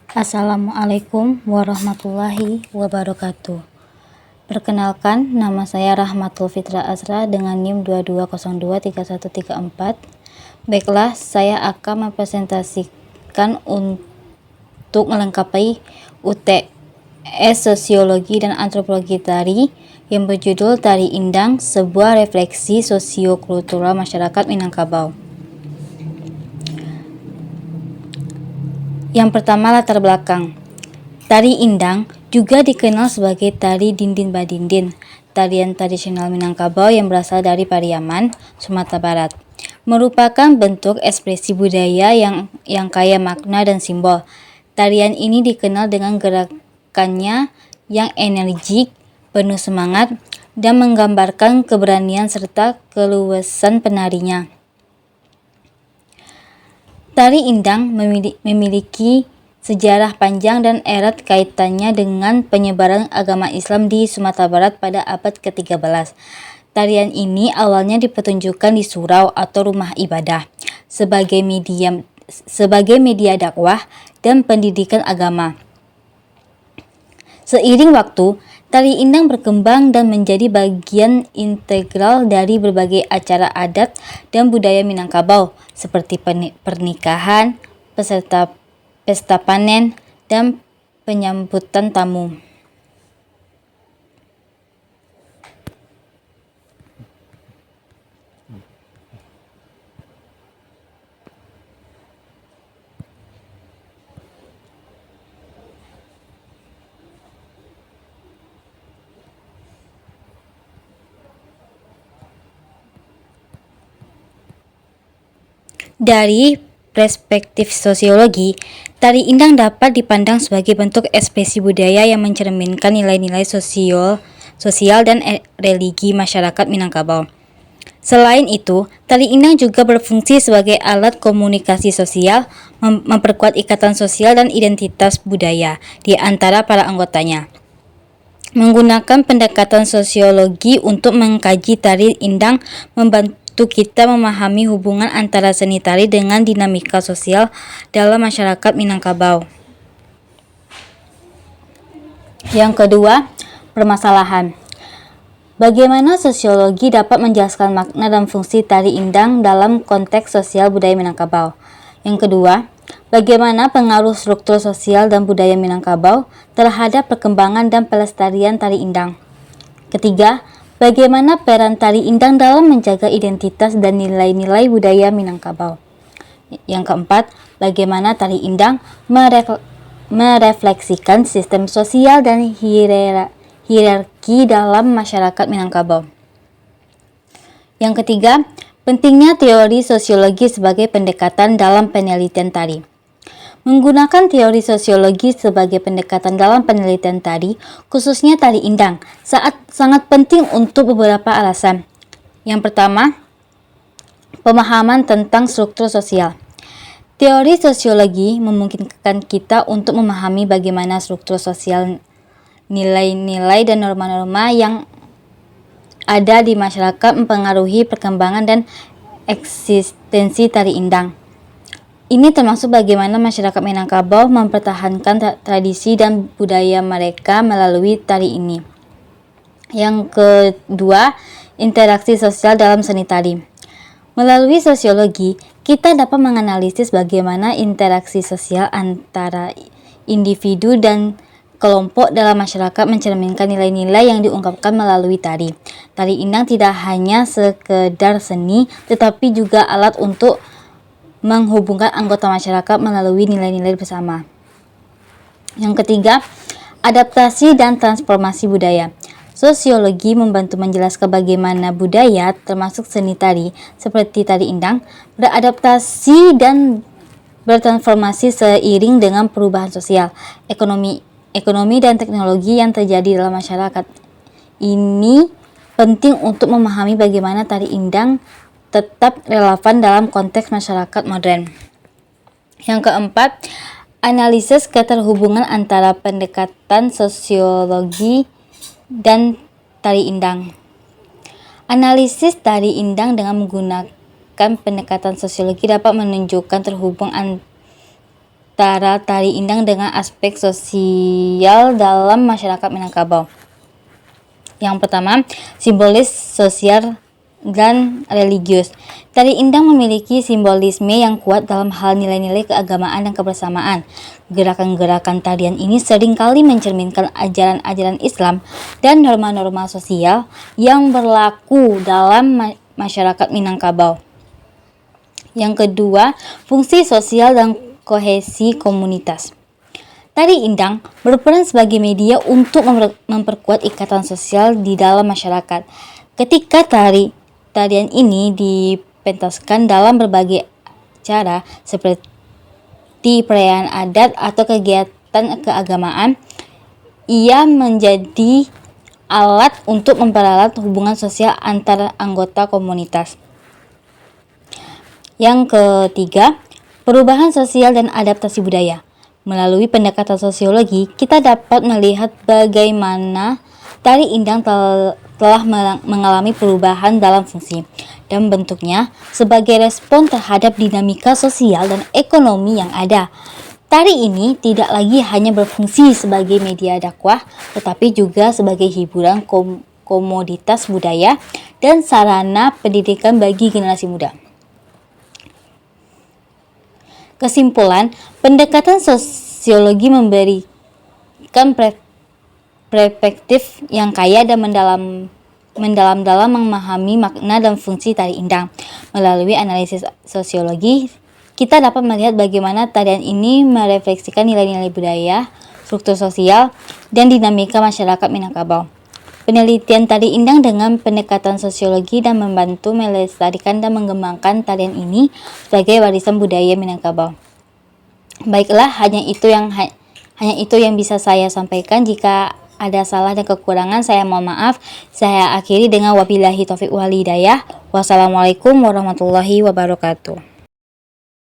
Assalamualaikum warahmatullahi wabarakatuh. Perkenalkan, nama saya Rahmatul Fitra Azra dengan NIM 22023134. Baiklah, saya akan mempresentasikan untuk melengkapi UTS Sosiologi dan Antropologi Tari yang berjudul Tari Indang, sebuah refleksi sosiokultural masyarakat Minangkabau. Yang pertama, latar belakang. Tari Indang juga dikenal sebagai tari dindin badindin, tarian tradisional Minangkabau yang berasal dari Pariaman, Sumatera Barat. Merupakan bentuk ekspresi budaya yang kaya makna dan simbol. Tarian ini dikenal dengan gerakannya yang energik, penuh semangat, dan menggambarkan keberanian serta keluasan penarinya. Tari Indang memiliki sejarah panjang dan erat kaitannya dengan penyebaran agama Islam di Sumatera Barat pada abad ke-13. Tarian ini awalnya dipertunjukkan di surau atau rumah ibadah sebagai media dakwah dan pendidikan agama. Seiring waktu, tari Indang berkembang dan menjadi bagian integral dari berbagai acara adat dan budaya Minangkabau seperti pernikahan, pesta panen, dan penyambutan tamu. Dari perspektif sosiologi, tari Indang dapat dipandang sebagai bentuk ekspresi budaya yang mencerminkan nilai-nilai sosial dan religi masyarakat Minangkabau. Selain itu, tari Indang juga berfungsi sebagai alat komunikasi sosial, memperkuat ikatan sosial dan identitas budaya di antara para anggotanya. Menggunakan pendekatan sosiologi untuk mengkaji tari Indang membantu kita memahami hubungan antara seni tari dengan dinamika sosial dalam masyarakat Minangkabau. Yang kedua, permasalahan. Bagaimana sosiologi dapat menjelaskan makna dan fungsi tari Indang dalam konteks sosial budaya Minangkabau? Yang kedua, bagaimana pengaruh struktur sosial dan budaya Minangkabau terhadap perkembangan dan pelestarian tari Indang? Ketiga, bagaimana peran tari Indang dalam menjaga identitas dan nilai-nilai budaya Minangkabau? Yang keempat, bagaimana tari Indang merefleksikan sistem sosial dan hierarki dalam masyarakat Minangkabau? Yang ketiga, pentingnya teori sosiologi sebagai pendekatan dalam penelitian tari. Menggunakan teori sosiologi sebagai pendekatan dalam penelitian tari, khususnya tari Indang, sangat penting untuk beberapa alasan. Yang pertama, pemahaman tentang struktur sosial. Teori sosiologi memungkinkan kita untuk memahami bagaimana struktur sosial, nilai-nilai dan norma-norma yang ada di masyarakat mempengaruhi perkembangan dan eksistensi tari Indang. Ini termasuk bagaimana masyarakat Minangkabau mempertahankan tradisi dan budaya mereka melalui tari ini. Yang kedua, interaksi sosial dalam seni tari. Melalui sosiologi, kita dapat menganalisis bagaimana interaksi sosial antara individu dan kelompok dalam masyarakat mencerminkan nilai-nilai yang diungkapkan melalui tari. Tari Indang tidak hanya sekedar seni, tetapi juga alat untuk menghubungkan anggota masyarakat melalui nilai-nilai bersama. Yang ketiga, adaptasi dan transformasi budaya. Sosiologi membantu menjelaskan bagaimana budaya, termasuk seni tari, seperti tari Indang, beradaptasi dan bertransformasi seiring dengan perubahan sosial, ekonomi dan teknologi yang terjadi dalam masyarakat. Ini penting untuk memahami bagaimana tari Indang tetap relevan dalam konteks masyarakat modern. Yang keempat, analisis keterhubungan antara pendekatan sosiologi dan tari Indang. Analisis tari Indang dengan menggunakan pendekatan sosiologi dapat menunjukkan antara tari indang dengan aspek sosial dalam masyarakat Minangkabau. Yang pertama, simbolis sosial dan religius. Tari indang memiliki simbolisme yang kuat dalam hal nilai-nilai keagamaan dan kebersamaan. Gerakan-gerakan tarian ini seringkali mencerminkan ajaran-ajaran Islam dan norma-norma sosial yang berlaku dalam masyarakat Minangkabau. Yang kedua, fungsi sosial dan kohesi komunitas. Tari indang berperan sebagai media untuk memperkuat ikatan sosial di dalam masyarakat. Ketika tarian ini dipentaskan dalam berbagai acara seperti perayaan adat atau kegiatan keagamaan, ia menjadi alat untuk memperalat hubungan sosial antar anggota komunitas. Yang ketiga, perubahan sosial dan adaptasi budaya. Melalui pendekatan sosiologi, kita dapat melihat bagaimana tari indang telah mengalami perubahan dalam fungsi dan bentuknya sebagai respon terhadap dinamika sosial dan ekonomi yang ada. Tari ini tidak lagi hanya berfungsi sebagai media dakwah, tetapi juga sebagai hiburan komoditas budaya dan sarana pendidikan bagi generasi muda. Kesimpulan, pendekatan sosiologi memberikan perspektif yang kaya dan mendalam memahami makna dan fungsi tari indang. Melalui analisis sosiologi, kita dapat melihat bagaimana tarian ini merefleksikan nilai-nilai budaya, struktur sosial, dan dinamika masyarakat Minangkabau. Penelitian tari indang dengan pendekatan sosiologi dan membantu melestarikan dan mengembangkan tarian ini sebagai warisan budaya Minangkabau. Baiklah, hanya itu yang bisa saya sampaikan. Jika ada salah dan kekurangan, saya mohon maaf. Saya akhiri dengan wabillahi taufiq wal hidayah. Wassalamualaikum warahmatullahi wabarakatuh.